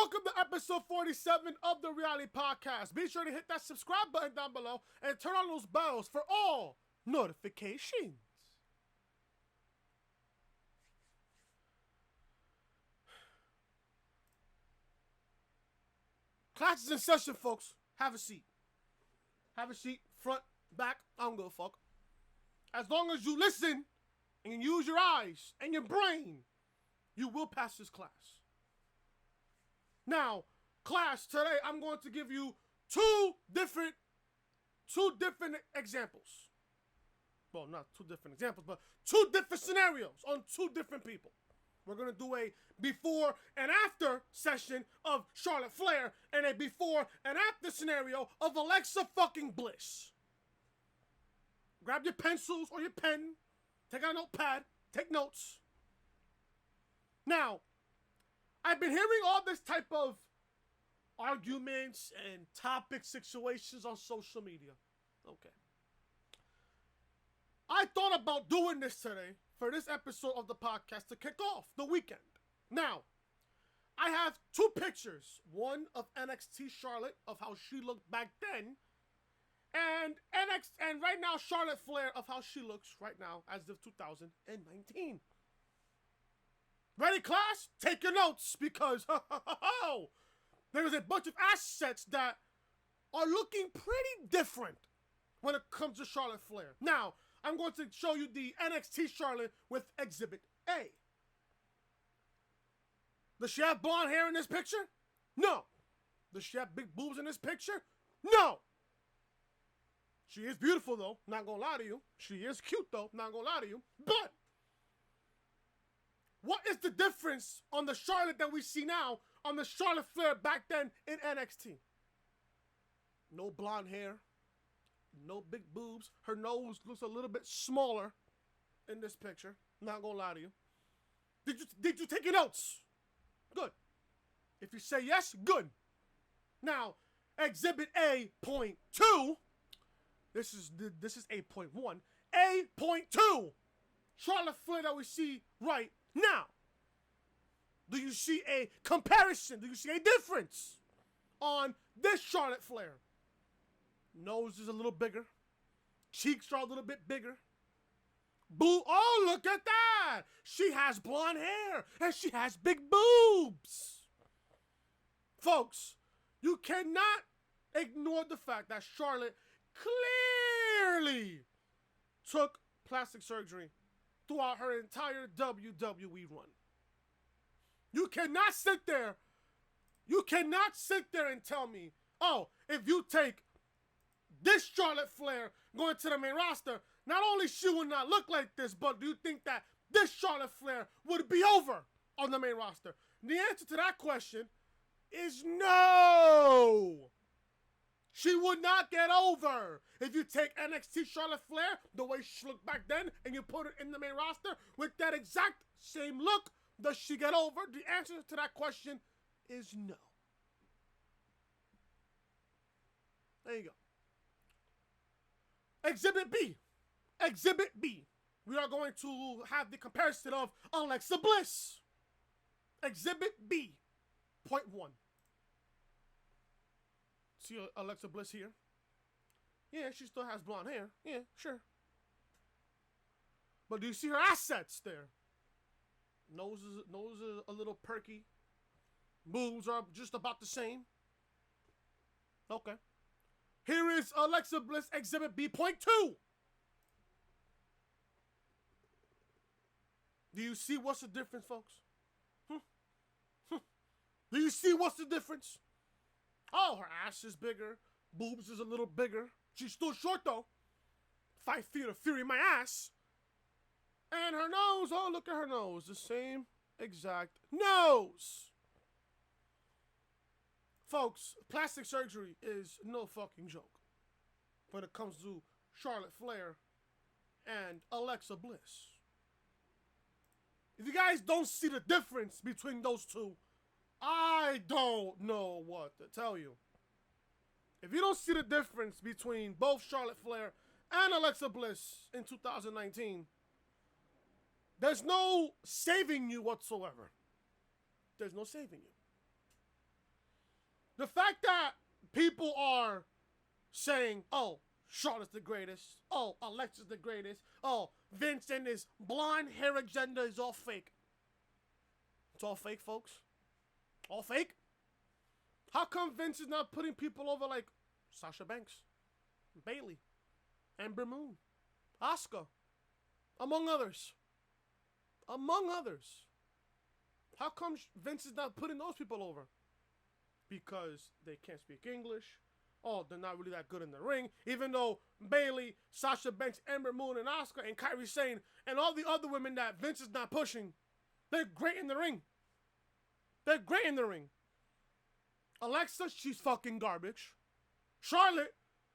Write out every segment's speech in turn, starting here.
Welcome to episode 47 of the Reality Podcast. Be sure to hit that subscribe button down below and turn on those bells for all notifications. Class is in session, folks. Have a seat. Have a seat, front, back, I don't give a fuck. As long as you listen and you use your eyes and your brain, you will pass this class. Now, class, today I'm going to give you two different examples. Well, not two different examples, but two different scenarios on two different people. We're going to do a before and after session of Charlotte Flair and a before and after scenario of Alexa fucking Bliss. Grab your pencils or your pen, take out a notepad, take notes. Now, I've been hearing all this type of arguments and topic situations on social media. Okay. I thought about doing this today for this episode of the podcast to kick off the weekend. Now, I have two pictures. One of NXT Charlotte, of how she looked back then, and right now Charlotte Flair of how she looks right now as of 2019. Ready, class? Take your notes, because there's a bunch of assets that are looking pretty different when it comes to Charlotte Flair. Now, I'm going to show you the NXT Charlotte with Exhibit A. Does she have blonde hair in this picture? No. Does she have big boobs in this picture? No. She is beautiful, though. Not gonna lie to you. She is cute, though. Not gonna lie to you. But what is the difference on the Charlotte that we see now on the Charlotte Flair back then in NXT? No blonde hair. No big boobs. Her nose looks a little bit smaller in this picture. Not gonna lie to you. Did you take your notes? Good. If you say yes, good. Now, Exhibit A.2. This is 8.1. A.2. Charlotte Flair that we see right now. Do you see a comparison? Do you see a difference on this Charlotte Flair? Nose is a little bigger. Cheeks are a little bit bigger. Oh, look at that! She has blonde hair and she has big boobs. Folks, you cannot ignore the fact that Charlotte clearly took plastic surgery throughout her entire WWE run. You cannot sit there and tell me, oh, if you take this Charlotte Flair going to the main roster, not only she would not look like this, but do you think that this Charlotte Flair would be over on the main roster? The answer to that question is no. She would not get over. If you take NXT Charlotte Flair, the way she looked back then, and you put her in the main roster with that exact same look, does she get over? The answer to that question is no. There you go. Exhibit B. Exhibit B. We are going to have the comparison of Alexa Bliss. Exhibit B. Point 1. See Alexa Bliss here? Yeah, she still has blonde hair. Yeah, sure. But do you see her assets there? Nose is a little perky. Boobs are just about the same. Okay. Here is Alexa Bliss Exhibit B.2. Do you see what's the difference, folks? Do you see what's the difference? Oh, her ass is bigger. Boobs is a little bigger. She's still short, though. 5 feet of fury in my ass. And her nose, oh, look at her nose. The same exact nose. Folks, plastic surgery is no fucking joke when it comes to Charlotte Flair and Alexa Bliss. If you guys don't see the difference between those two, I don't know what to tell you. If you don't see the difference between both Charlotte Flair and Alexa Bliss in 2019, there's no saving you whatsoever. There's no saving you. The fact that people are saying, oh, Charlotte's the greatest. Oh, Alexa's the greatest. Oh, Vince and his blonde hair agenda is all fake. It's all fake, folks. All fake. How come Vince is not putting people over like Sasha Banks, Bayley, Ember Moon, Asuka, among others? Among others. How come Vince is not putting those people over? Because they can't speak English. Oh, they're not really that good in the ring. Even though Bayley, Sasha Banks, Ember Moon, and Asuka, and Kairi Sane, and all the other women that Vince is not pushing, they're great in the ring. They're great in the ring. Alexa, she's fucking garbage. Charlotte,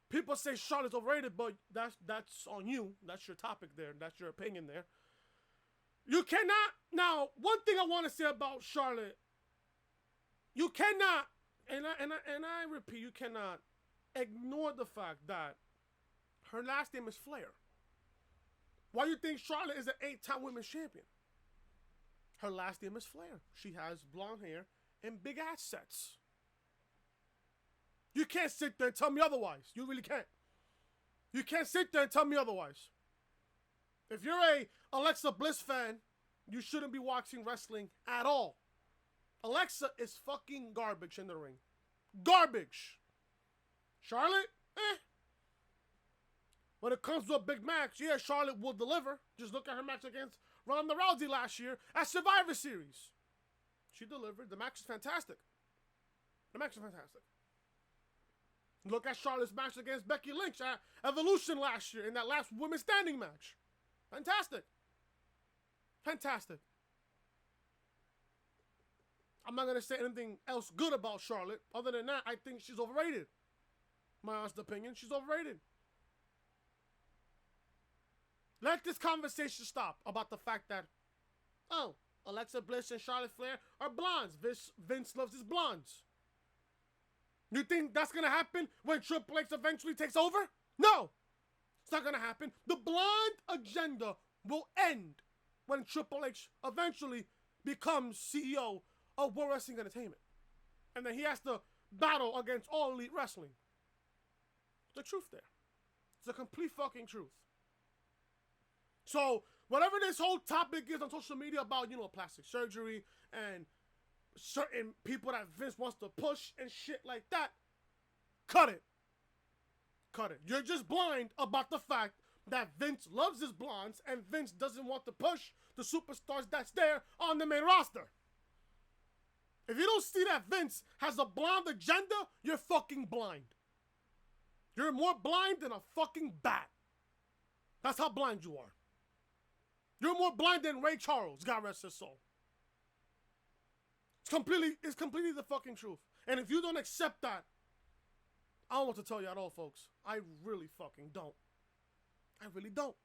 people say Charlotte's overrated, but that's on you. That's your topic there. That's your opinion there. You cannot. Now, one thing I want to say about Charlotte, you cannot, and I repeat, you cannot ignore the fact that her last name is Flair. Why do you think Charlotte is an 8-time women's champion? Her last name is Flair. She has blonde hair and big assets. You can't sit there and tell me otherwise. You really can't. You can't sit there and tell me otherwise. If you're a Alexa Bliss fan, you shouldn't be watching wrestling at all. Alexa is fucking garbage in the ring. Garbage. Charlotte, When it comes to a big match, yeah, Charlotte will deliver. Just look at her match against Ronda Rousey last year at Survivor Series. She delivered. The match is fantastic. The match is fantastic. Look at Charlotte's match against Becky Lynch at Evolution last year in that last women's standing match. Fantastic. Fantastic. I'm not going to say anything else good about Charlotte. Other than that, I think she's overrated. My honest opinion, she's overrated. Let this conversation stop about the fact that, oh, Alexa Bliss and Charlotte Flair are blondes. Vince loves his blondes. You think that's going to happen when Triple H eventually takes over? No. It's not going to happen. The blonde agenda will end when Triple H eventually becomes CEO of World Wrestling Entertainment. And then he has to battle against All Elite Wrestling. The truth there. It's the complete fucking truth. So, whatever this whole topic is on social media about, plastic surgery and certain people that Vince wants to push and shit like that, cut it. Cut it. You're just blind about the fact that Vince loves his blondes and Vince doesn't want to push the superstars that's there on the main roster. If you don't see that Vince has a blonde agenda, you're fucking blind. You're more blind than a fucking bat. That's how blind you are. You're more blind than Ray Charles, God rest his soul. It's completely the fucking truth. And if you don't accept that, I don't know what to tell you at all, folks. I really fucking don't. I really don't.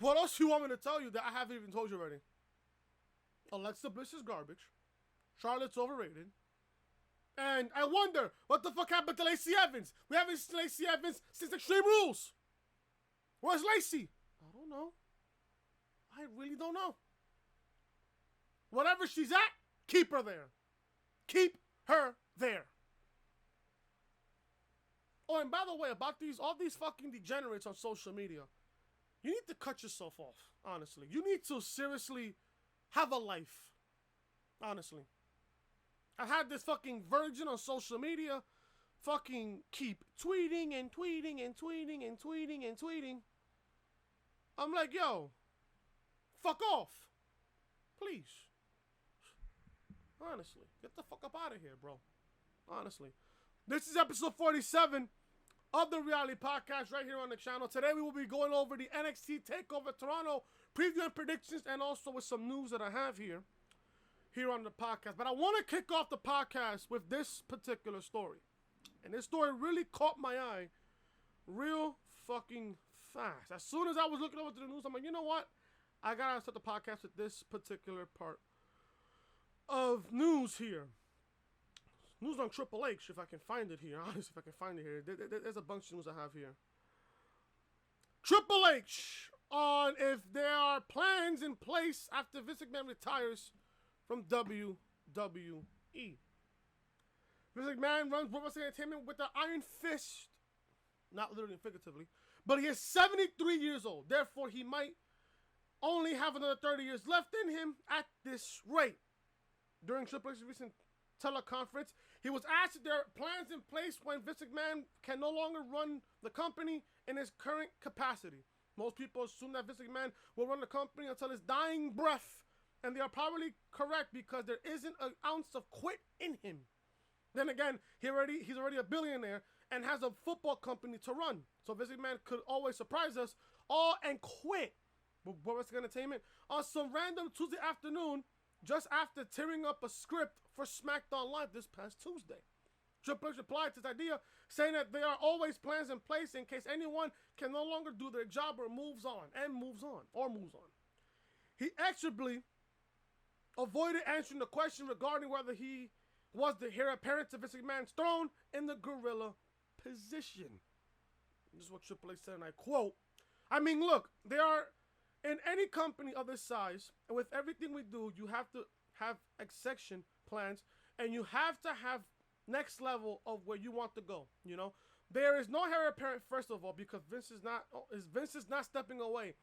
What else do you want me to tell you that I haven't even told you already? Alexa Bliss is garbage. Charlotte's overrated. And I wonder, what the fuck happened to Lacey Evans? We haven't seen Lacey Evans since Extreme Rules. Where's Lacey? I don't know. I really don't know. Whatever she's at, keep her there. Keep her there. Oh, and by the way, about all these fucking degenerates on social media, you need to cut yourself off, honestly. You need to seriously have a life. Honestly. I've had this fucking virgin on social media fucking keep tweeting and tweeting and tweeting and tweeting and tweeting. I'm like, yo, fuck off. Please. Honestly. Get the fuck up out of here, bro. Honestly. This is episode 47 of the Reality Podcast right here on the channel. Today we will be going over the NXT TakeOver Toronto preview and predictions, and also with some news that I have here on the podcast. But I want to kick off the podcast with this particular story. And this story really caught my eye real fucking fast. As soon as I was looking over to the news, I'm like, you know what? I gotta start the podcast with this particular part of news here. News on Triple H, if I can find it here. Honestly, if I can find it here. There's a bunch of news I have here. Triple H on if there are plans in place after Vince McMahon retires from WWE. WWE. Vince McMahon runs World Wrestling Entertainment with an iron fist, not literally and figuratively, but he is 73 years old. Therefore, he might only have another 30 years left in him at this rate. During Triple H's recent teleconference, he was asked if there are plans in place when Vince McMahon can no longer run the company in his current capacity. Most people assume that Vince McMahon will run the company until his dying breath, and they are probably correct because there isn't an ounce of quit in him. Then again, he's already a billionaire and has a football company to run. So Vince McMahon could always surprise us all and quit with World Wrestling Entertainment on some random Tuesday afternoon, just after tearing up a script for SmackDown Live this past Tuesday. Triple H replied to this idea, saying that there are always plans in place in case anyone can no longer do their job or moves on. He actually avoided answering the question regarding whether he was the heir apparent to Vince McMahon's throne in the gorilla position. This is what Triple H said, and I quote, I mean, look, there are, in any company of this size, and with everything we do, you have to have succession plans, and you have to have next level of where you want to go, you know? There is no heir apparent, first of all, because Vince is not stepping away.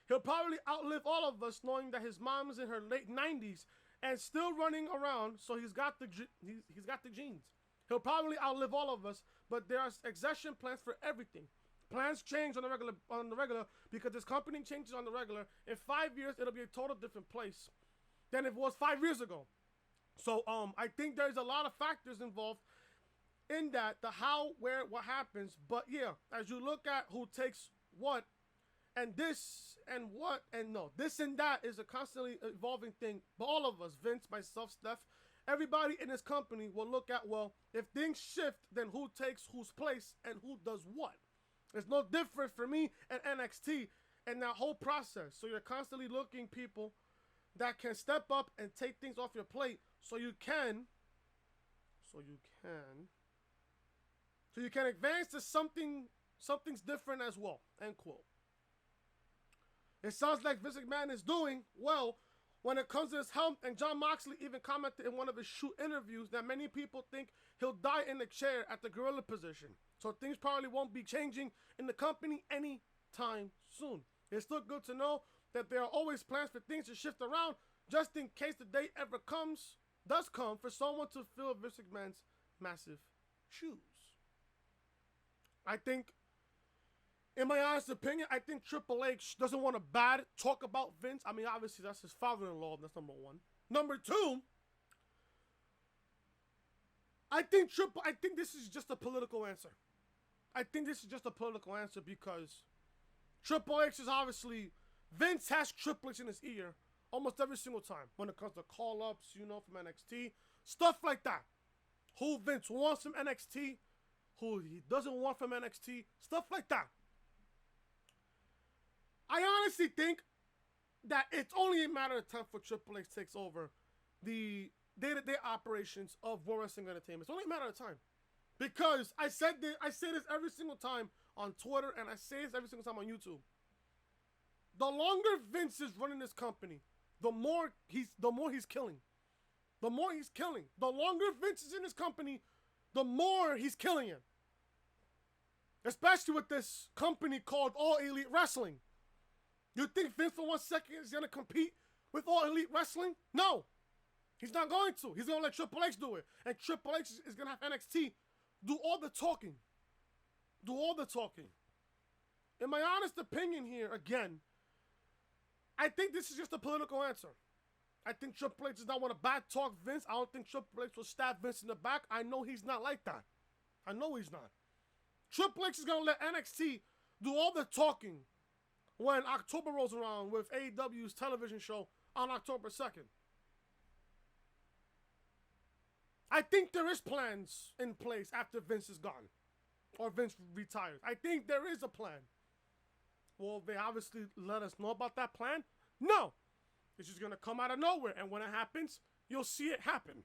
He'll probably outlive all of us, knowing that his mom is in her late 90s and still running around, so he's got the genes. He'll probably outlive all of us, but there are succession plans for everything. Plans change on the regular because this company changes on the regular. In 5 years, it'll be a total different place than it was 5 years ago. So I think there's a lot of factors involved in that, the how, where, what happens. But yeah, as you look at who takes what, and this and what, and no, this and that is a constantly evolving thing. But all of us, Vince, myself, Steph, everybody in this company will look at, well, if things shift, then who takes whose place and who does what. It's no different for me at NXT and that whole process. So you're constantly looking people that can step up and take things off your plate so you can advance to something's different as well, end quote. It sounds like Vince McMahon is doing well when it comes to his health, and Jon Moxley even commented in one of his shoot interviews that many people think he'll die in the chair at the gorilla position. So things probably won't be changing in the company anytime soon. It's still good to know that there are always plans for things to shift around just in case the day ever does come for someone to fill Vince McMahon's massive shoes. I think, in my honest opinion, I think Triple H doesn't want to bad talk about Vince. I mean, obviously, that's his father-in-law. That's number one. Number two, I think this is just a political answer. I think this is just a political answer because Triple H is obviously, Vince has Triple H in his ear almost every single time when it comes to call-ups, you know, from NXT, stuff like that. Who Vince wants from NXT, who he doesn't want from NXT, stuff like that. I honestly think that it's only a matter of time for Triple H takes over the day-to-day operations of World Wrestling Entertainment. It's only a matter of time. Because I say this every single time on Twitter, and I say this every single time on YouTube. The longer Vince is running this company, the more he's killing. The more he's killing. The longer Vince is in this company, the more he's killing him. Especially with this company called All Elite Wrestling. You think Vince for 1 second is going to compete with All Elite Wrestling? No. He's not going to. He's going to let Triple H do it. And Triple H is going to have NXT do all the talking. Do all the talking. In my honest opinion here, again, I think this is just a political answer. I think Triple H does not want to bad talk Vince. I don't think Triple H will stab Vince in the back. I know he's not like that. I know he's not. Triple H is going to let NXT do all the talking when October rolls around with AEW's television show on October 2nd. I think there is plans in place after Vince is gone. Or Vince retires. I think there is a plan. Will they obviously let us know about that plan? No. It's just going to come out of nowhere. And when it happens, you'll see it happen.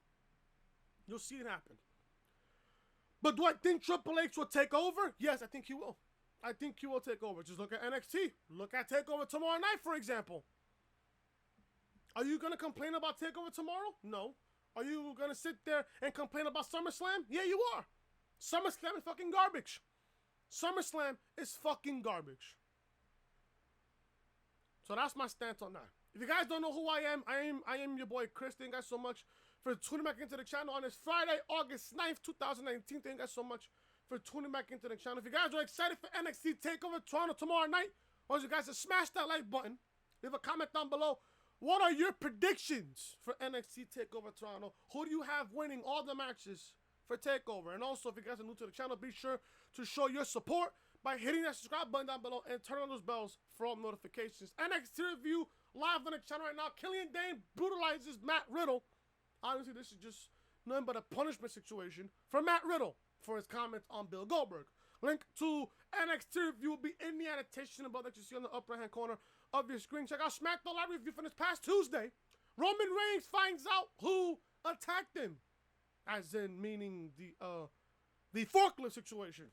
You'll see it happen. But do I think Triple H will take over? Yes, I think he will. I think he will take over. Just look at NXT. Look at TakeOver tomorrow night, for example. Are you going to complain about TakeOver tomorrow? No. Are you going to sit there and complain about SummerSlam? Yeah, you are. SummerSlam is fucking garbage. SummerSlam is fucking garbage. So that's my stance on that. If you guys don't know who I am your boy Chris. Thank you guys so much for tuning back into the channel on this Friday, August 9th, 2019. Thank you guys so much for tuning back into the channel. If you guys are excited for NXT TakeOver Toronto tomorrow night, I want you guys to smash that like button. Leave a comment down below. What are your predictions for NXT TakeOver Toronto? Who do you have winning all the matches for TakeOver? And also, if you guys are new to the channel, be sure to show your support by hitting that subscribe button down below and turn on those bells for all notifications. NXT review live on the channel right now. Killian Dane brutalizes Matt Riddle. Honestly, this is just nothing but a punishment situation for Matt Riddle for his comments on Bill Goldberg. Link to NXT review will be in the annotation above that you see on the upper right hand corner of your screen. Check out SmackDown Live review from this past Tuesday. Roman Reigns finds out who attacked him, as in meaning the forklift situation.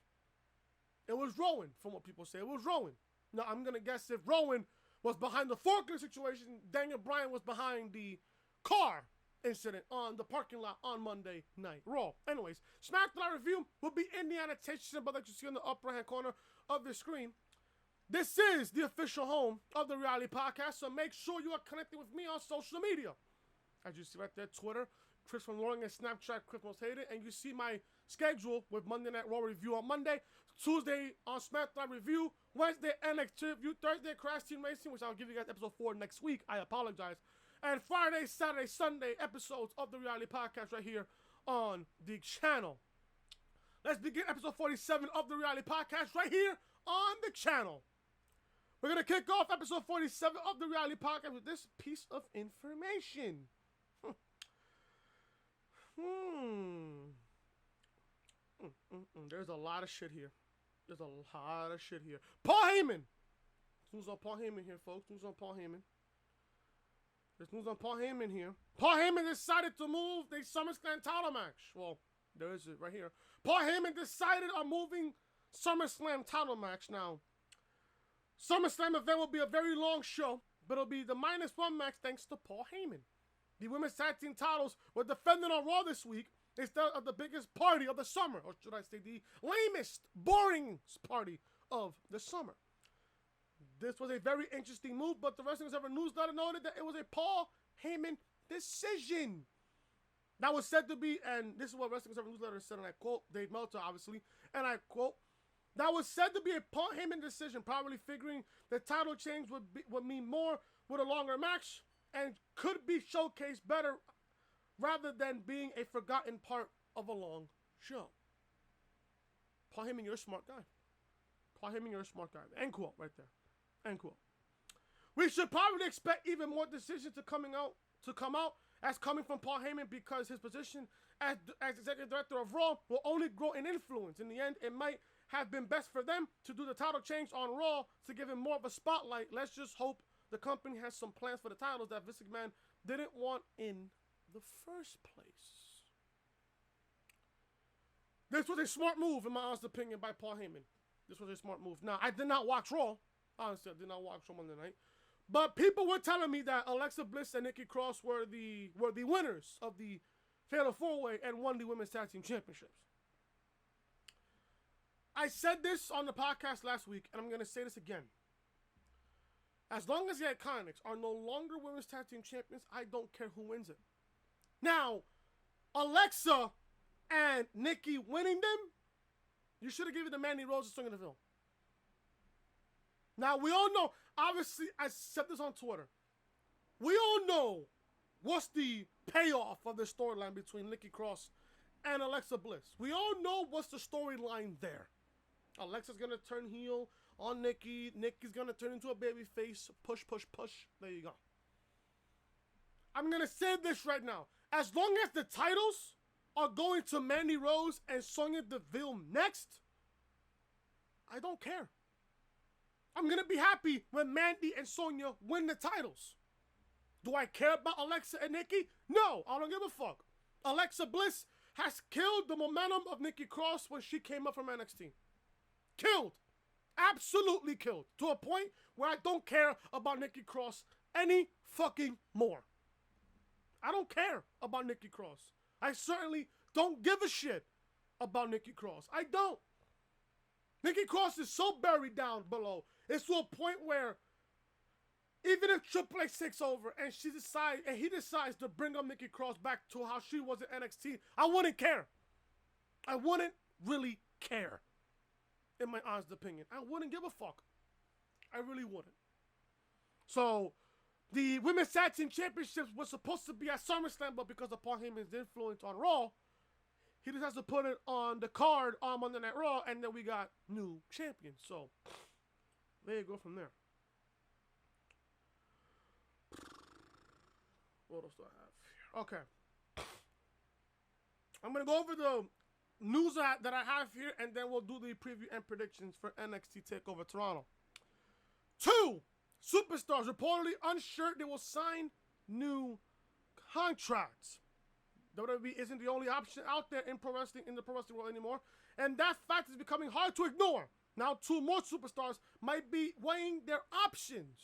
It was Rowan, from what people say. It was Rowan. Now, I'm going to guess if Rowan was behind the forklift situation, Daniel Bryan was behind the car incident on the parking lot on Monday Night Raw. Anyways, SmackDown review will be in the annotation above that you see on the upper hand corner of the screen. This is the official home of the Reality Podcast, so make sure you are connected with me on social media. As you see right there, Twitter, Chris from Loring, and Snapchat, Chris Most Hated, and you see my schedule with Monday Night Raw review on Monday, Tuesday on SmackDown review, Wednesday NXT review, Thursday Crash Team Racing, which I'll give you guys episode 4 next week. I apologize. And Friday, Saturday, Sunday episodes of the Reality Podcast right here on the channel. Let's begin episode 47 of the Reality Podcast right here on the channel. We're going to kick off episode 47 of the Reality Podcast with this piece of information. There's a lot of shit here. There's a lot of shit here. Paul Heyman. News on Paul Heyman here, folks. News on Paul Heyman. There's news on Paul Heyman here. Paul Heyman decided to move the SummerSlam title match. Well, there is it right here. Paul Heyman decided on moving SummerSlam title match. Now, SummerSlam event will be a very long show, but it'll be the -1 match thanks to Paul Heyman. The women's tag team titles were defended on Raw this week instead of the biggest party of the summer, or should I say the lamest, boringest party of the summer. This was a very interesting move, but the Wrestling Observer newsletter noted that it was a Paul Heyman decision. That was said to be, and this is what Wrestling Observer newsletter said, and I quote, Dave Meltzer, obviously, and I quote, that was said to be a Paul Heyman decision, probably figuring the title change would mean more with a longer match and could be showcased better rather than being a forgotten part of a long show. Paul Heyman, you're a smart guy. Paul Heyman, you're a smart guy. End quote right there. End quote. We should probably expect even more decisions to come out as coming from Paul Heyman because his position as executive director of Raw will only grow in influence. In the end, it might have been best for them to do the title change on Raw to give him more of a spotlight. Let's just hope the company has some plans for the titles that Vince McMahon didn't want in the first place. This was a smart move, in my honest opinion, by Paul Heyman. This was a smart move. Now, I did not watch Raw. Honestly, I did not watch Raw Monday night. But people were telling me that Alexa Bliss and Nikki Cross were the winners of the Fatal 4-Way and won the Women's Tag Team Championships. I said this on the podcast last week, and I'm going to say this again. As long as the Iconics are no longer Women's Tag Team Champions, I don't care who wins it. Now, Alexa and Nikki winning them, you should have given the Mandy Rose a Swing in the Film. Now, we all know, obviously, I said this on Twitter. We all know what's the payoff of the storyline between Nikki Cross and Alexa Bliss. We all know what's the storyline there. Alexa's going to turn heel on Nikki. Nikki's going to turn into a baby face. Push, push, push. There you go. I'm going to say this right now. As long as the titles are going to Mandy Rose and Sonya Deville next, I don't care. I'm going to be happy when Mandy and Sonya win the titles. Do I care about Alexa and Nikki? No, I don't give a fuck. Alexa Bliss has killed the momentum of Nikki Cross when she came up from NXT. Killed. Absolutely killed. To a point where I don't care about Nikki Cross any fucking more. I don't care about Nikki Cross. I certainly don't give a shit about Nikki Cross. I don't. Nikki Cross is so buried down below. It's to a point where even if Triple H takes over and he decides to bring up Nikki Cross back to how she was at NXT, I wouldn't care. I wouldn't really care. In my honest opinion, I wouldn't give a fuck. I really wouldn't. So, the Women's Tag Team Championships was supposed to be at SummerSlam, but because of Paul Heyman's influence on Raw, he just has to put it on the card on Monday Night Raw, and then we got new champions. So, there you go from there. What else do I have here? Okay. I'm going to go over the news that I have here, and then we'll do the preview and predictions for NXT TakeOver Toronto. 2 superstars reportedly unsure they will sign new contracts. WWE isn't the only option out there in the pro wrestling world anymore, and that fact is becoming hard to ignore. Now 2 more superstars might be weighing their options.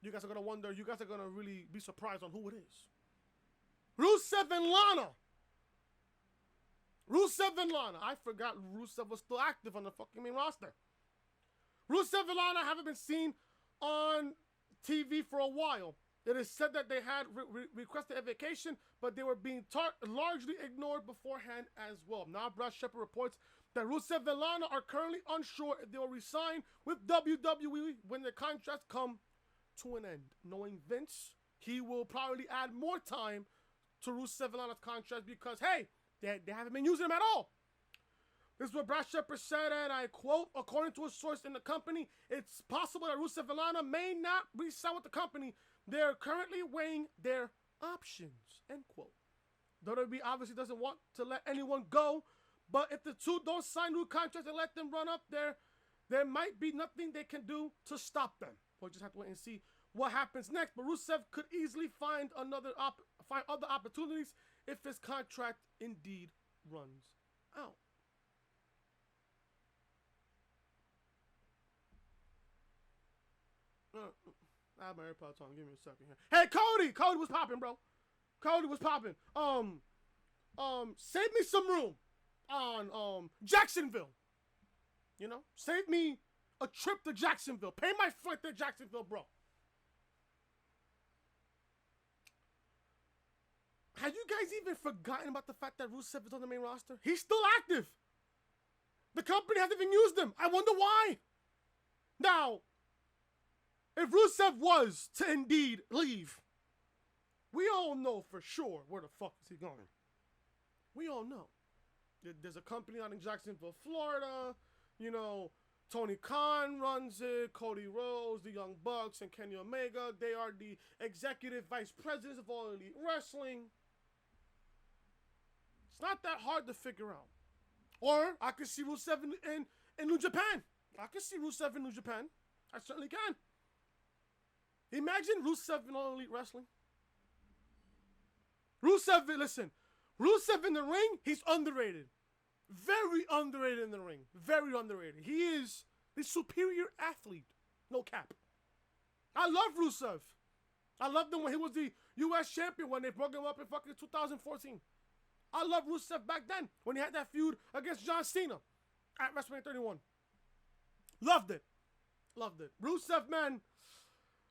You guys are gonna wonder. You guys are gonna really be surprised on who it is. Rusev and Lana. Rusev and Lana. I forgot Rusev was still active on the fucking main roster. Rusev and Lana haven't been seen on TV for a while. It is said that they had requested a vacation, but they were being largely ignored beforehand as well. Now, Brad Shepard reports that Rusev and Lana are currently unsure if they will resign with WWE when their contracts come to an end. Knowing Vince, he will probably add more time to Rusev and Lana's contracts because, hey, they haven't been using them at all. This is what Brad Shepard said, and I quote, according to a source in the company, it's possible that Rusev and Lana may not re-sign with the company. They're currently weighing their options, end quote. WWE obviously doesn't want to let anyone go, but if the 2 don't sign new contracts and let them run up there might be nothing they can do to stop them. We'll just have to wait and see what happens next. But Rusev could easily find other opportunities if his contract indeed runs out. I have my AirPods on. Give me a second here. Hey, Cody! Cody was popping, bro. Cody was popping. Save me some room on Jacksonville. You know, save me a trip to Jacksonville. Pay my flight to Jacksonville, bro. Have you guys even forgotten about the fact that Rusev is on the main roster? He's still active. The company hasn't even used him. I wonder why. Now, if Rusev was to indeed leave, we all know for sure where the fuck is he going. We all know. There's a company out in Jacksonville, Florida. You know, Tony Khan runs it, Cody Rhodes, the Young Bucks, and Kenny Omega. They are the executive vice presidents of All Elite Wrestling. It's not that hard to figure out. Or I could see Rusev in New Japan. I could see Rusev in New Japan. I certainly can. Imagine Rusev in All Elite Wrestling. Rusev, listen. Rusev in the ring, he's underrated. Very underrated in the ring. Very underrated. He is the superior athlete. No cap. I love Rusev. I loved him when he was the U.S. champion when they broke him up in fucking 2014. I love Rusev back then when he had that feud against John Cena at WrestleMania 31. Loved it. Loved it. Rusev, man.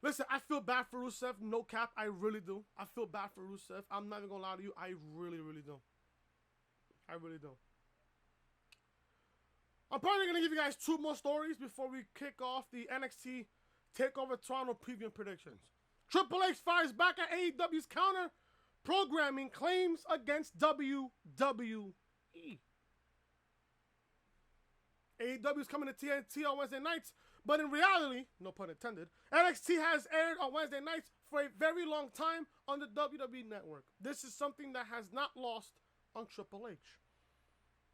Listen, I feel bad for Rusev. No cap. I really do. I feel bad for Rusev. I'm not even going to lie to you. I really, really do. I really do. I'm probably going to give you guys 2 more stories before we kick off the NXT TakeOver Toronto preview and predictions. Triple H fires back at AEW's counter programming claims against WWE. AEW is coming to TNT on Wednesday nights, but in reality, no pun intended, NXT has aired on Wednesday nights for a very long time on the WWE network. This is something that has not lost on Triple H.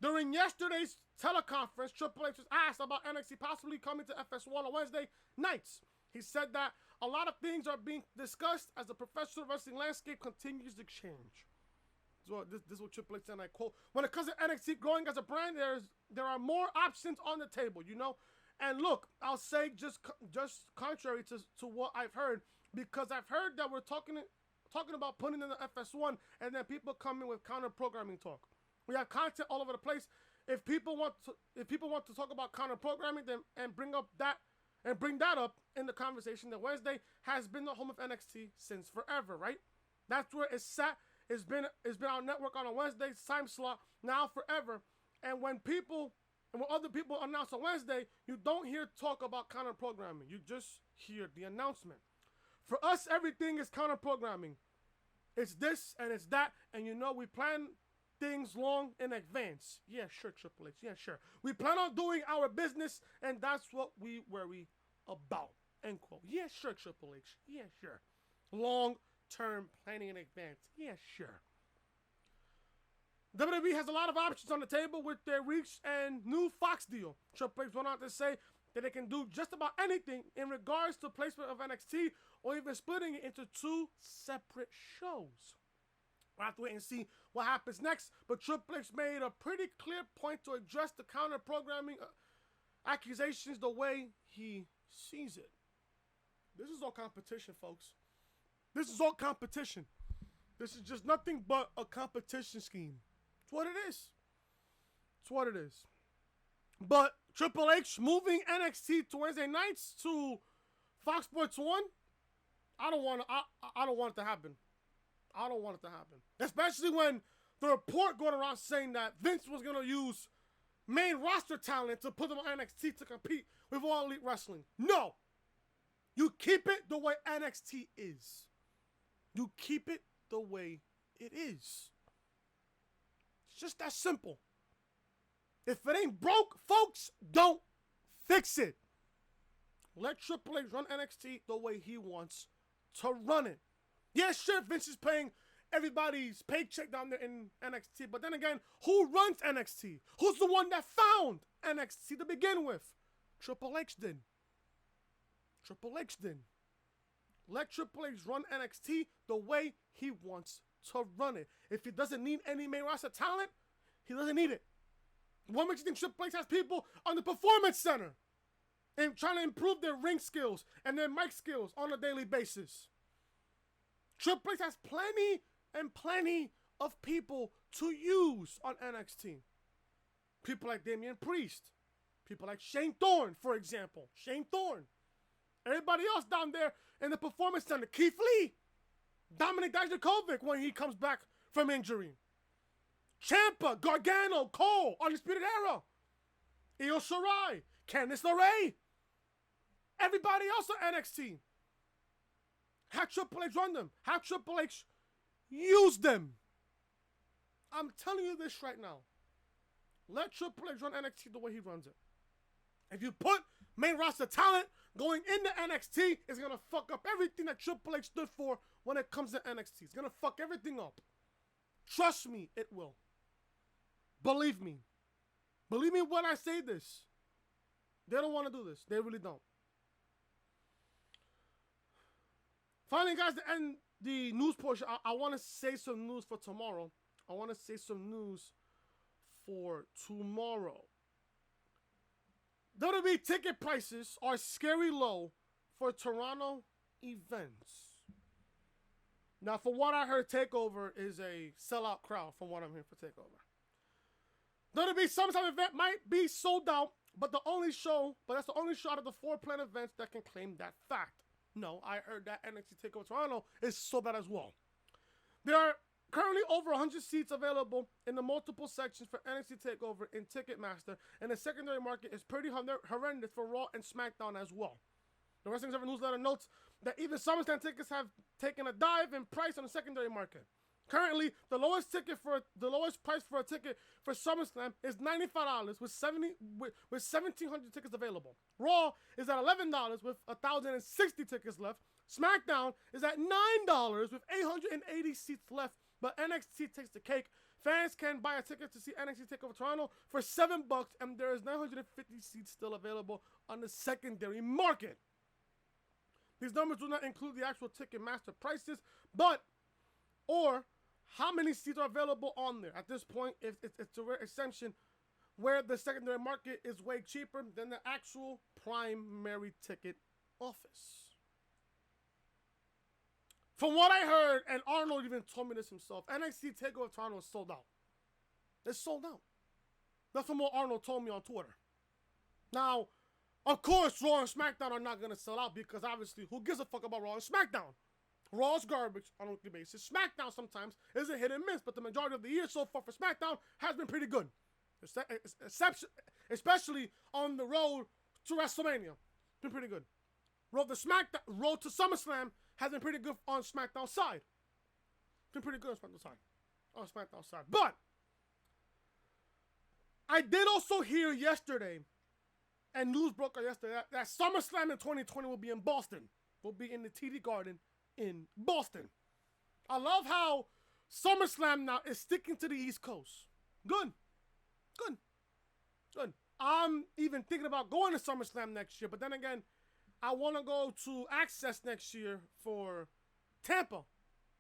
During yesterday's teleconference, Triple H was asked about NXT possibly coming to FS1 on Wednesday nights. He said that a lot of things are being discussed as the professional wrestling landscape continues to change. So this is what Triple H said, and I quote, when it comes to NXT growing as a brand, there are more options on the table, you know? And look, I'll say just contrary to what I've heard, because I've heard that we're talking talking about putting in the FS1, and then people come in with counter programming talk. We have content all over the place. If people want to talk about counter programming, then bring that up in the conversation, then Wednesday has been the home of NXT since forever, right? That's where it's sat. It's been our network on a Wednesday time slot now forever. And when other people announce on Wednesday, you don't hear talk about counter programming. You just hear the announcement. For us, everything is counter programming. It's this and it's that, and we plan things long in advance. Yeah, sure, Triple H. Yeah, sure. We plan on doing our business, and that's what we worry about. End quote. Yeah, sure, Triple H. Yeah, sure. Long-term planning in advance. Yeah, sure. WWE has a lot of options on the table with their reach and new Fox deal. Triple H went on to say that they can do just about anything in regards to placement of NXT or even splitting it into 2 separate shows. We'll have to wait and see what happens next, but Triple H made a pretty clear point to address the counter programming accusations the way he sees it. This is all competition, folks. This is all competition. This is just nothing but a competition scheme. It's what it is. It's what it is. But Triple H moving NXT to Wednesday nights to Fox Sports 1, I don't want it to happen. I don't want it to happen. Especially when the report going around saying that Vince was going to use main roster talent to put them on NXT to compete with All Elite Wrestling. No. You keep it the way NXT is. You keep it the way it is. It's just that simple. If it ain't broke, folks, don't fix it. Let Triple H run NXT the way he wants to run it. Yeah, sure, Vince is paying everybody's paycheck down there in NXT, but then again, who runs NXT? Who's the one that found NXT to begin with? Triple H did. Triple H did. Let Triple H run NXT the way he wants to run it. If he doesn't need any main roster talent, he doesn't need it. What makes you think Triple H has people on the Performance Center and trying to improve their ring skills and their mic skills on a daily basis? Triple H has plenty and plenty of people to use on NXT. People like Damian Priest. People like Shane Thorne, for example. Shane Thorne. Everybody else down there in the Performance Center. Keith Lee. Dominic Dijakovic when he comes back from injury. Ciampa, Gargano, Cole, Undisputed Era. Io Shirai, Candice LeRae. Everybody else on NXT. Have Triple H run them. Have Triple H use them. I'm telling you this right now. Let Triple H run NXT the way he runs it. If you put main roster talent going into NXT, it's going to fuck up everything that Triple H stood for when it comes to NXT. It's going to fuck everything up. Trust me, it will. Believe me. Believe me when I say this. They don't want to do this. They really don't. Finally, guys, to end the news portion, I want to say some news for tomorrow. I want to say some news for tomorrow. WWE ticket prices are scary low for Toronto events. Now, from what I heard, TakeOver is a sellout crowd from what I'm hearing for TakeOver. WWE SummerSlam event might be sold out, but that's the only show out of the 4 planned events that can claim that fact. No, I heard that NXT TakeOver Toronto is sold out as well. There are currently over 100 seats available in the multiple sections for NXT TakeOver in Ticketmaster, and the secondary market is pretty horrendous for Raw and SmackDown as well. The Wrestling Observer newsletter notes that even SummerSlam tickets have taken a dive in price on the secondary market. Currently, the lowest price for a ticket for SummerSlam is $95 with 1,700 tickets available. Raw is at $11 with 1,060 tickets left. SmackDown is at $9 with 880 seats left, but NXT takes the cake. Fans can buy a ticket to see NXT TakeOver Toronto for $7, and there is 950 seats still available on the secondary market. These numbers do not include the actual Ticketmaster prices, or how many seats are available on there. At this point, it's a rare exception where the secondary market is way cheaper than the actual primary ticket office. From what I heard, and Arnold even told me this himself, NXT TakeOver Toronto is sold out. It's sold out. That's from what Arnold told me on Twitter. Now, of course, Raw and SmackDown are not going to sell out because obviously, who gives a fuck about Raw and SmackDown? Raw's garbage on a weekly basis. SmackDown sometimes is a hit and miss, but the majority of the year so far for SmackDown has been pretty good. Especially on the road to WrestleMania. It's been pretty good. Road to SummerSlam has been pretty good on SmackDown's side. It's been pretty good on SmackDown's side. But I did also hear yesterday, and news broke yesterday, that SummerSlam in 2020 will be in Boston. Will be in the TD Garden in Boston. I love how SummerSlam now is sticking to the East Coast. Good. I'm even thinking about going to SummerSlam next year, but then again, I want to go to Access next year for Tampa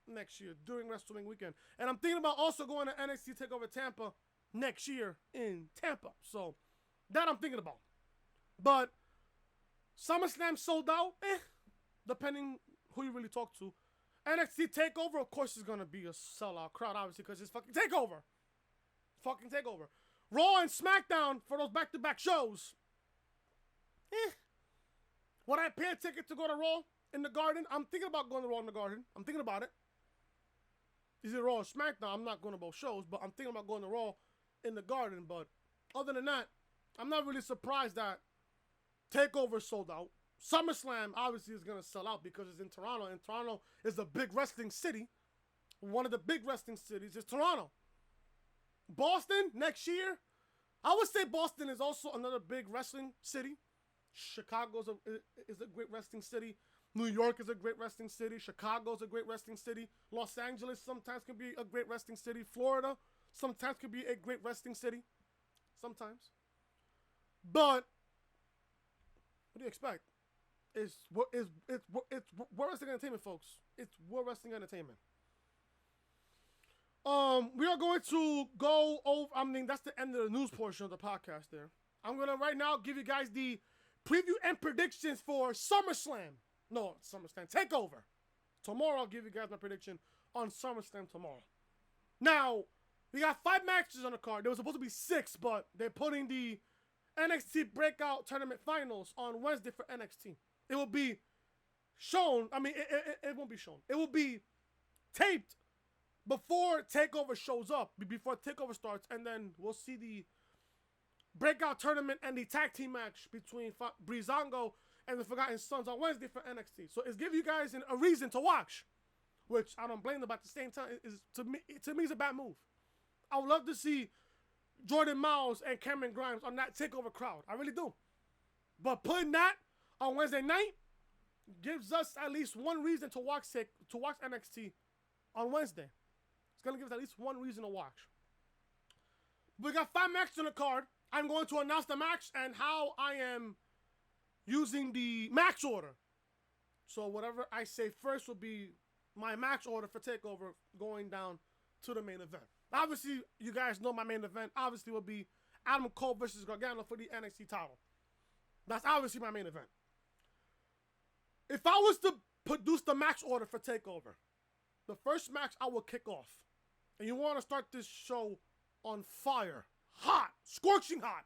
next year during WrestleMania weekend. And I'm thinking about also going to NXT TakeOver Tampa next year in Tampa. So that I'm thinking about. But SummerSlam sold out, depending who you really talk to. NXT TakeOver, of course, is going to be a sellout crowd, obviously, because it's fucking TakeOver. Fucking TakeOver. Raw and SmackDown for those back-to-back shows. Would I pay a ticket to go to Raw in the Garden? I'm thinking about going to Raw in the Garden. I'm thinking about it. Is it Raw or SmackDown? I'm not going to both shows, but I'm thinking about going to Raw in the Garden. But other than that, I'm not really surprised that TakeOver sold out. SummerSlam obviously is going to sell out because it's in Toronto, and Toronto is a big wrestling city. One of the big wrestling cities is Toronto. Boston next year, I would say Boston is also another big wrestling city. Chicago is a great wrestling city. New York is a great wrestling city. Chicago is a great wrestling city. Los Angeles sometimes can be a great wrestling city. Florida sometimes can be a great wrestling city. Sometimes. But what do you expect? It's World Wrestling Entertainment, folks. It's World Wrestling Entertainment. We are going to go over, that's the end of the news portion of the podcast there. I'm going to right now give you guys the preview and predictions for SummerSlam. No, SummerSlam. TakeOver. Tomorrow I'll give you guys my prediction on SummerSlam tomorrow. Now, we got 5 matches on the card. There was supposed to be 6, but they're putting the NXT Breakout Tournament Finals on Wednesday for NXT. It will be shown. It won't be shown. It will be taped before TakeOver shows up, before TakeOver starts, and then we'll see the Breakout Tournament and the tag team match between Breezango and the Forgotten Sons on Wednesday for NXT. So it's giving you guys a reason to watch, which I don't blame them, but at the same time, is to me it's a bad move. I would love to see Jordan Miles and Cameron Grimes on that TakeOver crowd. I really do. But putting that on Wednesday night gives us at least one reason to watch NXT on Wednesday. It's going to give us at least one reason to watch. We got 5 matches on the card. I'm going to announce the match and how I am using the match order. So whatever I say first will be my match order for TakeOver going down to the main event. Obviously, you guys know my main event obviously will be Adam Cole versus Gargano for the NXT title. That's obviously my main event. If I was to produce the match order for TakeOver, the first match I will kick off, and you want to start this show on fire, hot, scorching hot,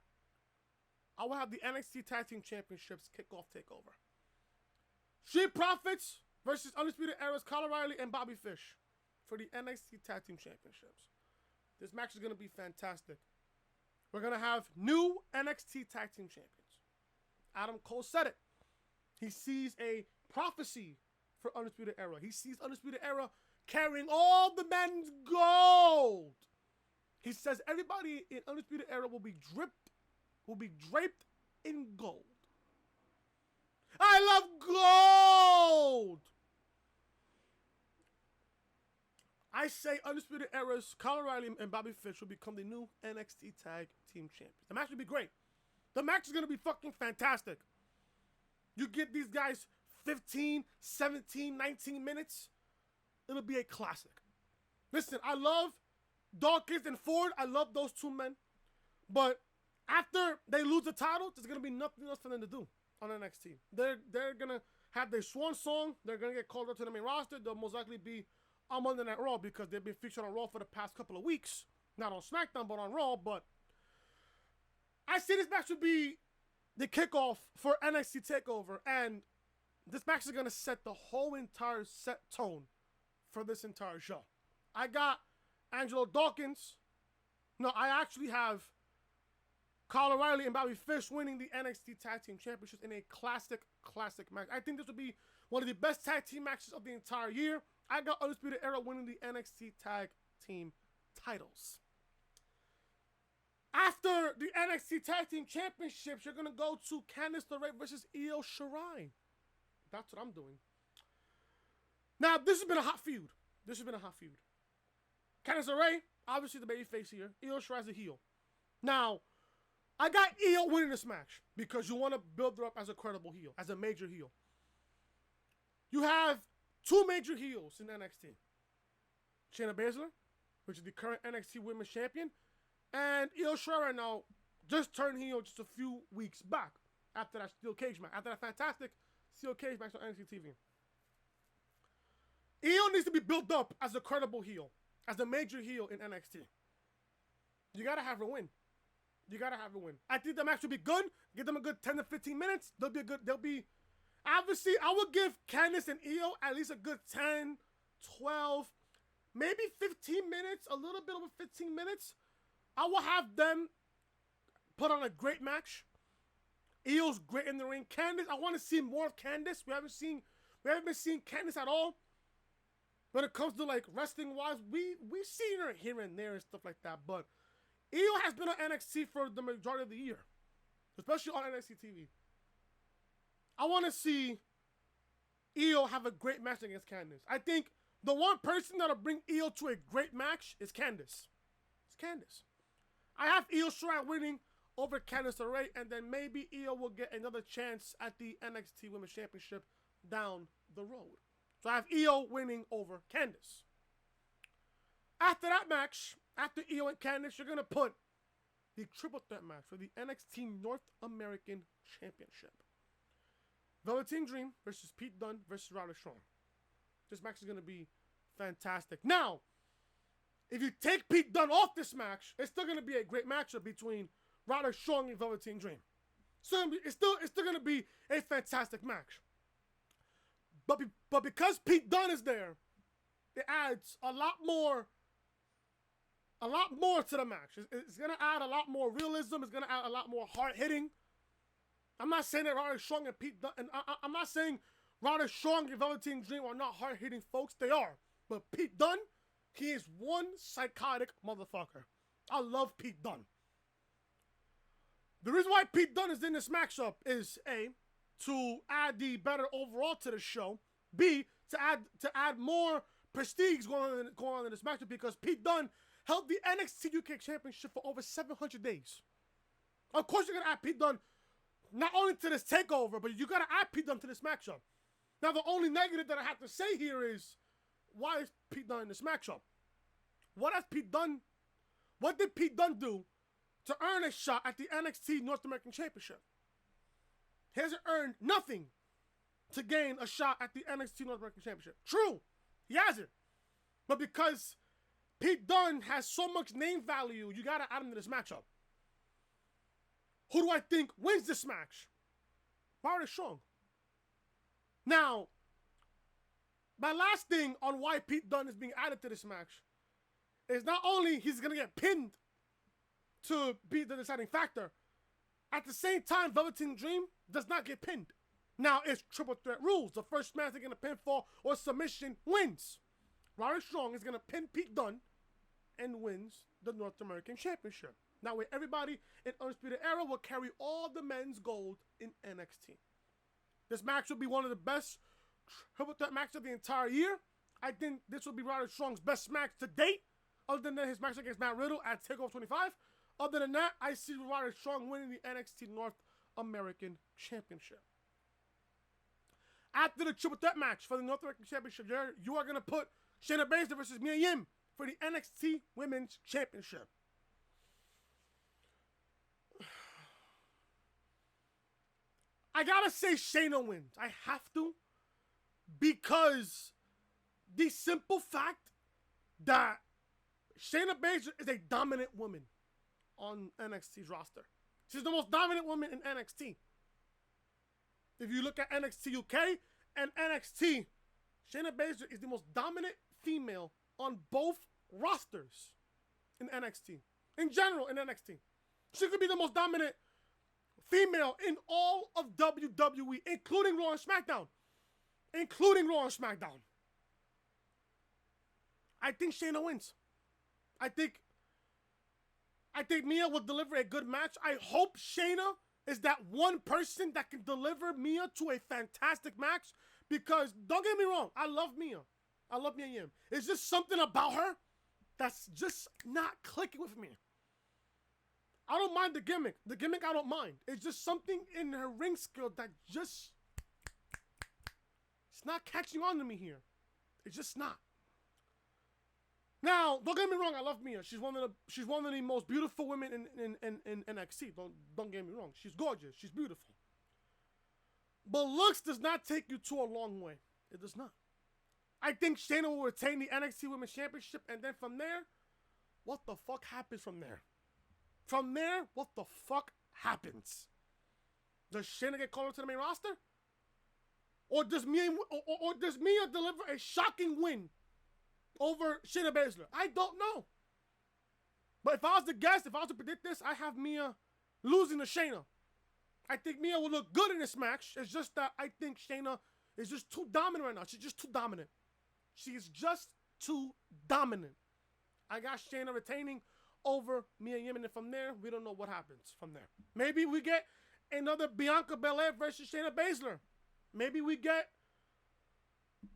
I will have the NXT Tag Team Championships kick off TakeOver. Street Profits versus Undisputed Era's Kyle O'Reilly and Bobby Fish for the NXT Tag Team Championships. This match is going to be fantastic. We're going to have new NXT Tag Team Champions. Adam Cole said it. He sees a prophecy for Undisputed Era. He sees Undisputed Era carrying all the men's gold. He says everybody in Undisputed Era will be draped in gold. I love gold! I say Undisputed Era's Kyle O'Reilly and Bobby Fish will become the new NXT Tag Team Champions. The match will be great. The match is going to be fucking fantastic. You get these guys 15, 17, 19 minutes. It'll be a classic. Listen, I love Dawkins and Ford. I love those 2 men. But after they lose the title, there's going to be nothing else for them to do on NXT. They're going to have their swan song. They're going to get called up to the main roster. They'll most likely be on Monday Night Raw because they've been featured on Raw for the past couple of weeks. Not on SmackDown, but on Raw. But I see this match would be the kickoff for NXT TakeOver. And this match is going to set the whole entire set tone for this entire show. I got Angelo Dawkins. No, I actually have Kyle O'Reilly and Bobby Fish winning the NXT Tag Team Championships in a classic match. I think this would be one of the best tag team matches of the entire year. I got Undisputed Era winning the NXT Tag Team titles. After the NXT Tag Team Championships, you're going to go to Candice LeRae versus Io Shirai. That's what I'm doing. Now, this has been a hot feud. Candice LeRae, obviously the babyface here. Io Shirai's a heel. Now, I got Io winning this match because you want to build her up as a credible heel, as a major heel. You have two major heels in NXT. Shayna Baszler, which is the current NXT Women's Champion, and Io Shirai now just turned heel just a few weeks back after that steel cage match, after that fantastic steel cage match on NXT TV. Io needs to be built up as a credible heel, as a major heel in NXT. You gotta have her win. I think the match will be good. Give them a good 10 to 15 minutes. They'll be, obviously, I would give Candice and Io at least a good 10, 12, maybe 15 minutes, a little bit over 15 minutes. I will have them put on a great match. Io's great in the ring. Candice, I want to see more of Candice. We haven't been seeing Candice at all. When it comes to like wrestling wise, we've seen her here and there and stuff like that, but Io has been on NXT for the majority of the year, especially on NXT TV. I want to see Io have a great match against Candice. I think the one person that'll bring Io to a great match is Candice. It's Candice. I have Io Shirai winning over Candice LeRae, and then maybe Io will get another chance at the NXT Women's Championship down the road. So I have Io winning over Candice. After that match, after Io and Candice, you're going to put the triple threat match for the NXT North American Championship. Velveteen Dream versus Pete Dunne versus Roderick Strong. This match is going to be fantastic. Now, if you take Pete Dunne off this match, it's still going to be a great matchup between Roderick Strong and Velveteen Dream. So it's still going to be a fantastic match. But because Pete Dunne is there, it adds a lot more to the match. It's going to add a lot more realism. It's going to add a lot more hard hitting. I'm not saying that Roderick Strong and Pete Dunne, and I'm not saying Roderick Strong and Velveteen Dream are not hard hitting folks. They are. But Pete Dunne, he is one psychotic motherfucker. I love Pete Dunne. The reason why Pete Dunne is in this matchup is A, to add the better overall to the show. B, to add more prestige going on in this matchup because Pete Dunne held the NXT UK Championship for over 700 days. Of course, you're gonna add Pete Dunne not only to this takeover, but you gotta add Pete Dunne to this matchup. Now, the only negative that I have to say here is, why is Pete Dunne in this matchup? What did Pete Dunne do to earn a shot at the NXT North American Championship? He hasn't earned nothing to gain a shot at the NXT North American Championship. True, he hasn't. But because Pete Dunne has so much name value, you gotta add him to this matchup. Who do I think wins this match? Roderick Strong. Now, my last thing on why Pete Dunne is being added to this match is not only he's gonna get pinned to be the deciding factor, at the same time, Velveteen Dream does not get pinned. Now, it's triple threat rules. The first man to get a pinfall or submission wins. Roderick Strong is going to pin Pete Dunne and wins the North American Championship. Now, where everybody in Undisputed Era will carry all the men's gold in NXT. This match will be one of the best triple threat matches of the entire year. I think this will be Roderick Strong's best match to date, other than his match against Matt Riddle at TakeOver 25. Other than that, I see Roderick Strong winning the NXT North American Championship. After the triple threat match for the North American Championship, you are going to put Shayna Baszler versus Mia Yim for the NXT Women's Championship. I gotta say Shayna wins. I have to. because the simple fact that Shayna Baszler is a dominant woman on NXT's roster. She's the most dominant woman in NXT. If you look at NXT UK and NXT, Shayna Baszler is the most dominant female on both rosters in NXT. In general, in NXT. She could be the most dominant female in all of WWE, including Raw and SmackDown. Including Raw and SmackDown. I think Shayna wins. I think Mia will deliver a good match. I hope Shayna is that one person that can deliver Mia to a fantastic match. Because, don't get me wrong, I love Mia. I love Mia Yim. It's just something about her that's just not clicking with me. I don't mind the gimmick. The gimmick I don't mind. It's just something in her ring skill that just... It's not catching on to me here. It's just not. Now, don't get me wrong, I love Mia. She's one of the most beautiful women in NXT. Don't get me wrong. She's gorgeous. She's beautiful. But looks does not take you to a long way. It does not. I think Shayna will retain the NXT Women's Championship, and then from there, what the fuck happens from there? From there, what the fuck happens? Does Shayna get called to the main roster? Or does Mia deliver a shocking win over Shayna Baszler? I don't know. But if I was to guess, if I was to predict this, I have Mia losing to Shayna. I think Mia will look good in this match. It's just that I think Shayna is just too dominant right now. She's just too dominant. She is just too dominant. I got Shayna retaining over Mia Yim, and from there, we don't know what happens from there. Maybe we get another Bianca Belair versus Shayna Baszler. Maybe we get...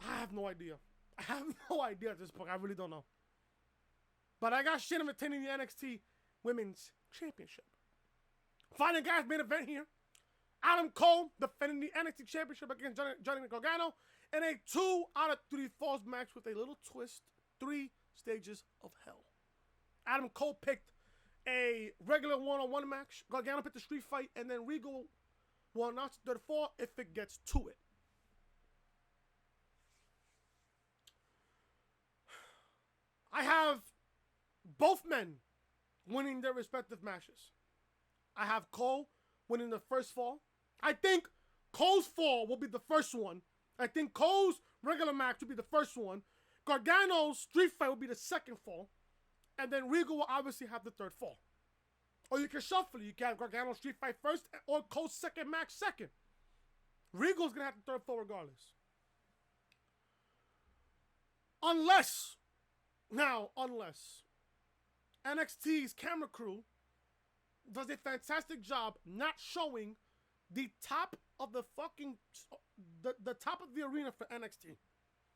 I have no idea. I have no idea at this point. I really don't know. But I got Shayna retaining the NXT Women's Championship. Final guys main event here. Adam Cole defending the NXT Championship against Johnny Gargano in a 2 out of 3 falls match with a little twist. 3 stages of hell. Adam Cole picked a regular one-on-one match. Gargano picked a street fight, and then Regal will announce the third fall if it gets to it. I have both men winning their respective matches. I have Cole winning the first fall. I think Cole's fall will be the first one. I think Cole's regular match will be the first one. Gargano's street fight will be the second fall. And then Regal will obviously have the third fall. Or you can shuffle it. You can have Gargano's street fight first or Cole's second match second. Regal's going to have the third fall regardless. Unless NXT's camera crew does a fantastic job not showing the top of the fucking the top of the arena for NXT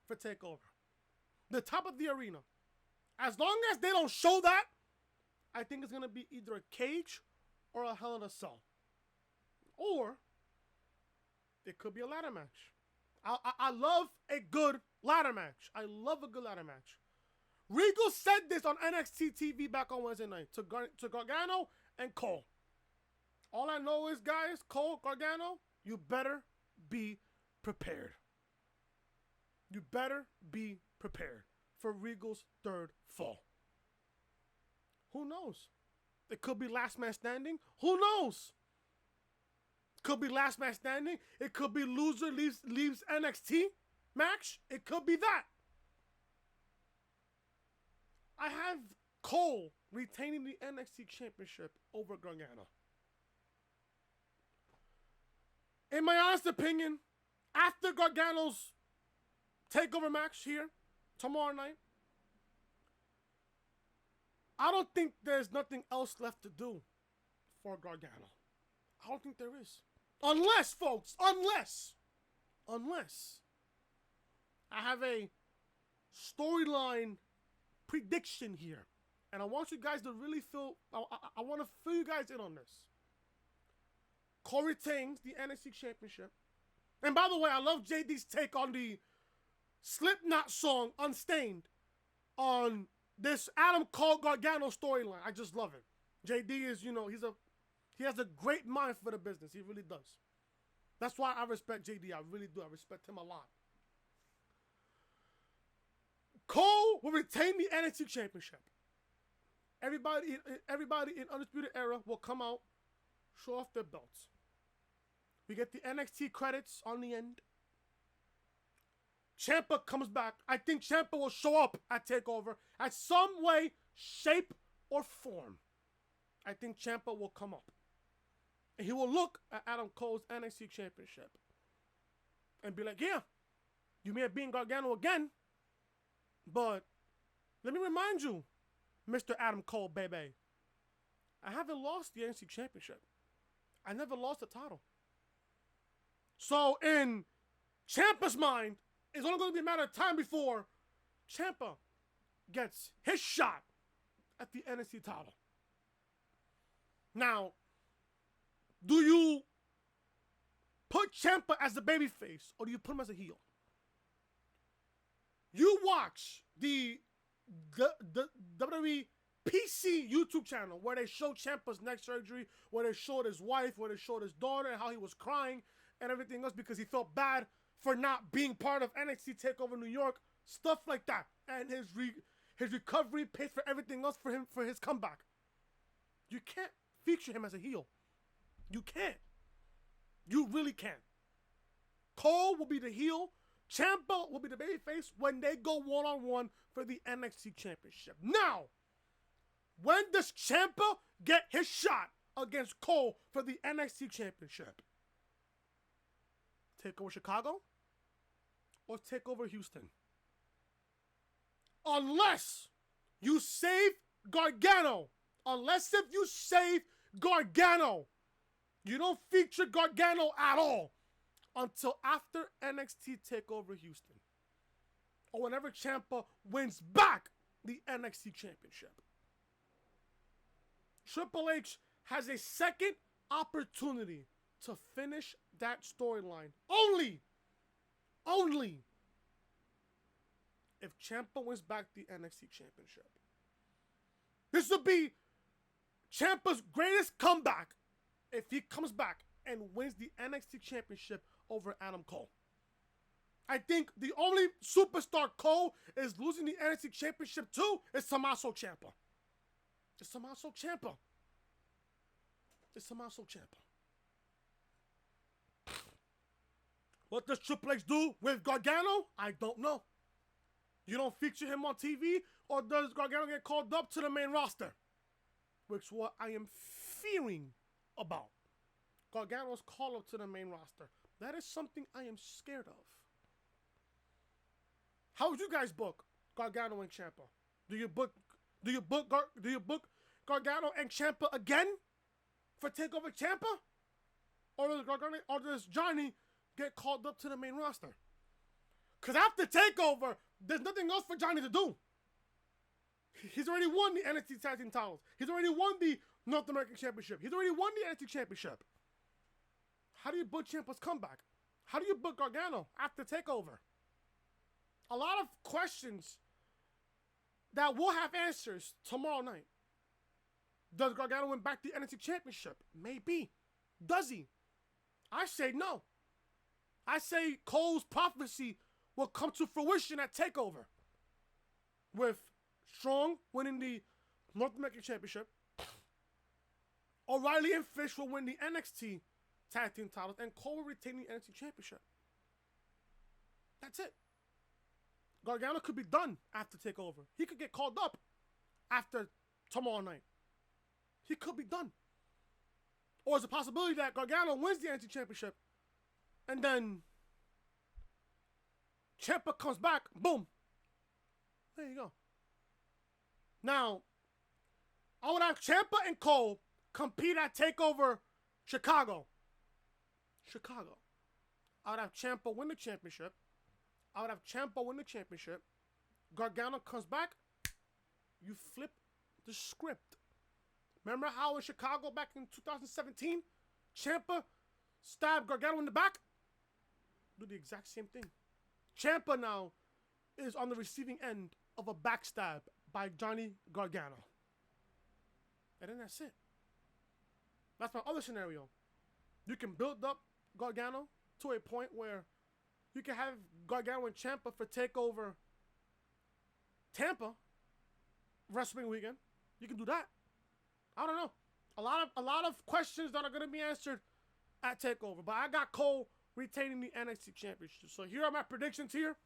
for TakeOver. The top of the arena. As long as they don't show that, I think it's gonna be either a cage or a Hell in a Cell, or it could be a ladder match. I love a good ladder match. I love a good ladder match. Regal said this on NXT TV back on Wednesday night to Gargano and Cole. All I know is, guys, Cole, Gargano, you better be prepared. You better be prepared for Regal's third fall. Who knows? It could be last man standing. Who knows? Could be last man standing. It could be loser leaves NXT match. It could be that. I have Cole retaining the NXT Championship over Gargano. In my honest opinion, after Gargano's TakeOver match here tomorrow night, I don't think there's nothing else left to do for Gargano. I don't think there is. Unless, folks, unless I have a storyline prediction here. And I want you guys to really feel, I want to fill you guys in on this. Cole retains the NXT Championship. And by the way, I love JD's take on the Slipknot song Unstained on this Adam Cole Gargano storyline. I just love it. JD is, he has a great mind for the business. He really does. That's why I respect JD. I really do. I respect him a lot. Cole will retain the NXT Championship. Everybody in Undisputed Era will come out, show off their belts. We get the NXT credits on the end. Ciampa comes back. I think Ciampa will show up at TakeOver at some way, shape, or form. I think Ciampa will come up. And he will look at Adam Cole's NXT Championship and be like, yeah, you may have beaten Gargano again, but let me remind you, Mr. Adam Cole, baby, I haven't lost the NXT Championship. I never lost the title. So in Ciampa's mind, it's only going to be a matter of time before Ciampa gets his shot at the NXT title. Now, do you put Ciampa as the babyface or do you put him as a heel? You watch the WWE PC YouTube channel where they show Ciampa's neck surgery, where they showed his wife, where they showed his daughter, and how he was crying and everything else because he felt bad for not being part of NXT TakeOver New York, stuff like that. And his recovery pays for everything else for him for his comeback. You can't feature him as a heel. You can't. You really can't. Cole will be the heel. Ciampa will be the babyface when they go one-on-one for the NXT Championship. Now, when does Ciampa get his shot against Cole for the NXT Championship? TakeOver Chicago or TakeOver Houston? Unless you save Gargano. Unless if you save Gargano. You don't feature Gargano at all until after NXT TakeOver Houston. Or whenever Ciampa wins back the NXT Championship. Triple H has a second opportunity to finish that storyline. Only if Ciampa wins back the NXT Championship. This would be Ciampa's greatest comeback if he comes back and wins the NXT Championship over Adam Cole. I think the only superstar Cole is losing the NXT Championship to is Tommaso Ciampa. It's Tommaso Ciampa. It's Tommaso Ciampa. What does Triple H do with Gargano? I don't know. You don't feature him on TV, or does Gargano get called up to the main roster? Which is what I am fearing about. Gargano's call up to the main roster. That is something I am scared of. How would you guys book Gargano and Ciampa? Do you book Gargano and Ciampa again for TakeOver Ciampa? Or does Johnny get called up to the main roster? Because after TakeOver, there's nothing else for Johnny to do. He's already won the NXT Tag Team titles. He's already won the North American Championship. He's already won the NXT Championship. How do you book Ciampa's comeback? How do you book Gargano after TakeOver? A lot of questions that will have answers tomorrow night. Does Gargano win back the NXT Championship? Maybe. Does he? I say no. I say Cole's prophecy will come to fruition at TakeOver. With Strong winning the North American Championship. O'Reilly and Fish will win the NXT Tag Team titles. And Cole will retain the NXT Championship. That's it. Gargano could be done after TakeOver. He could get called up after tomorrow night. He could be done. Or is a possibility that Gargano wins the NXT Championship and then Ciampa comes back, boom. There you go. Now, I would have Ciampa and Cole compete at TakeOver Chicago. I would have Ciampa win the championship. Gargano comes back. You flip the script. Remember how in Chicago back in 2017, Ciampa stabbed Gargano in the back? Do the exact same thing. Ciampa now is on the receiving end of a backstab by Johnny Gargano. And then that's it. That's my other scenario. You can build up Gargano to a point where you can have Gargano and Ciampa for TakeOver Tampa Wrestling Weekend. You can do that. I don't know. A lot of questions that are going to be answered at TakeOver. But I got Cole retaining the NXT Championship. So here are my predictions here.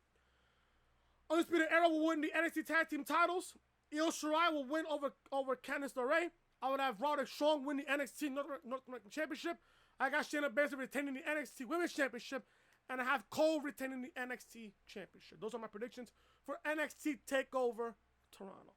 Undisputed Era will win the NXT Tag Team titles. Io Shirai will win over Candice LeRae. I would have Roderick Strong win the NXT North American Championship. I got Shayna Baszler retaining the NXT Women's Championship. And I have Cole retaining the NXT Championship. Those are my predictions for NXT TakeOver Toronto.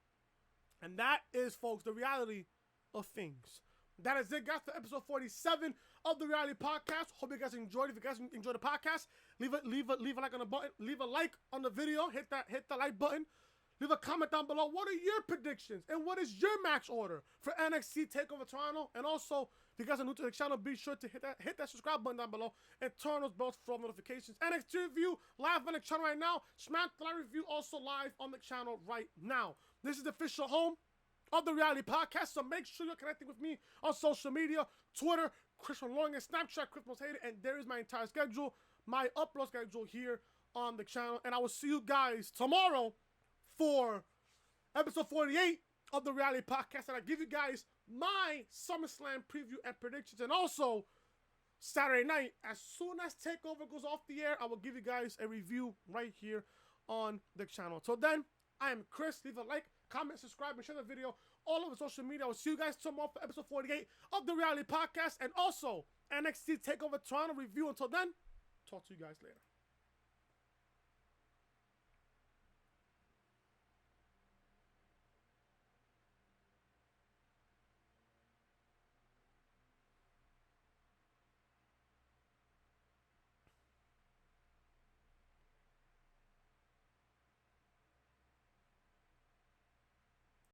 And that is, folks, the reality of things. That is it, guys, for episode 47 of the Reality Podcast. Hope you guys enjoyed. If you guys enjoyed the podcast, leave a like on the button. Leave a like on the video. Hit the like button. Leave a comment down below. What are your predictions? And what is your match order for NXT TakeOver Toronto? And also, if you guys are new to the channel, be sure to hit that subscribe button down below and turn those bells for all notifications. NXT review live on the channel right now. SmackDown review also live on the channel right now. This is the official home of the Reality Podcast, so make sure you're connecting with me on social media, Twitter, Christian Long, and Snapchat, Chris Most Hated, and there is my entire schedule, my upload schedule here on the channel, and I will see you guys tomorrow for episode 48 of the Reality Podcast, and I give you guys my SummerSlam preview and predictions, and also Saturday night, as soon as TakeOver goes off the air, I will give you guys a review right here on the channel. Till then, I am Chris. Leave a like, comment, subscribe, and share the video all over social media. I will see you guys tomorrow for episode 48 of the Reality Podcast, and also NXT TakeOver Toronto review. Until then, talk to you guys later.